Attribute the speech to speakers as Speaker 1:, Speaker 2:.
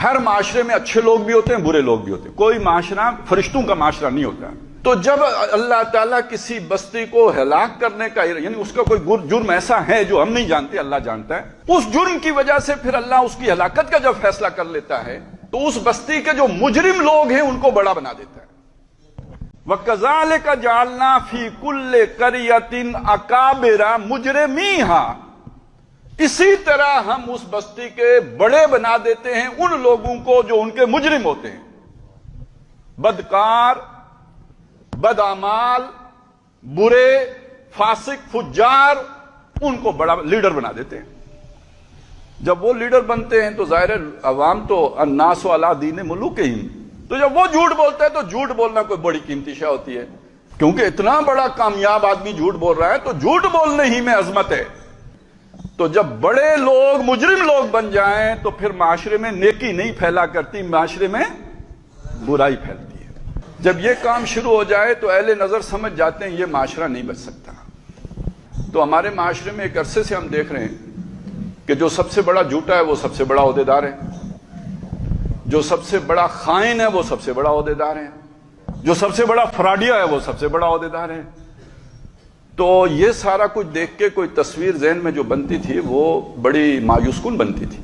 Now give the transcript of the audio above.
Speaker 1: ہر معاشرے میں اچھے لوگ بھی ہوتے ہیں، برے لوگ بھی ہوتے ہیں، کوئی معاشرہ فرشتوں کا معاشرہ نہیں ہوتا۔ تو جب اللہ تعالیٰ کسی بستی کو ہلاک کرنے کا، یعنی اس کا کوئی جرم ایسا ہے جو ہم نہیں جانتے، اللہ جانتا ہے، اس جرم کی وجہ سے پھر اللہ اس کی ہلاکت کا جب فیصلہ کر لیتا ہے تو اس بستی کے جو مجرم لوگ ہیں ان کو بڑا بنا دیتا ہے۔ وَكَذَلِكَ جَعَلْنَا فِي كُلِّ قَرْيَةٍ أَكَابِرَ مُجْرِمِيهَا، اسی طرح ہم اس بستی کے بڑے بنا دیتے ہیں ان لوگوں کو جو ان کے مجرم ہوتے ہیں، بدکار، بدعمال، برے، فاسق، فجار، ان کو بڑا لیڈر بنا دیتے ہیں۔ جب وہ لیڈر بنتے ہیں تو ظاہر ہے عوام تو الناس علی دین ملوکہم، تو جب وہ جھوٹ بولتا ہے تو جھوٹ بولنا کوئی بڑی قیمتی شے ہوتی ہے، کیونکہ اتنا بڑا کامیاب آدمی جھوٹ بول رہا ہے تو جھوٹ بولنے ہی میں عظمت ہے۔ تو جب بڑے لوگ مجرم لوگ بن جائیں تو پھر معاشرے میں نیکی نہیں پھیلا کرتی، معاشرے میں برائی پھیلتی ہے۔ جب یہ کام شروع ہو جائے تو اہل نظر سمجھ جاتے ہیں یہ معاشرہ نہیں بچ سکتا۔ تو ہمارے معاشرے میں ایک عرصے سے ہم دیکھ رہے ہیں کہ جو سب سے بڑا جھوٹا ہے وہ سب سے بڑا عہدیدار ہے، جو سب سے بڑا خائن ہے وہ سب سے بڑا عہدیدار ہے، جو سب سے بڑا فراڈیا ہے وہ سب سے بڑا عہدیدار ہے۔ تو یہ سارا کچھ دیکھ کے کوئی تصویر ذہن میں جو بنتی تھی وہ بڑی مایوس کن بنتی تھی۔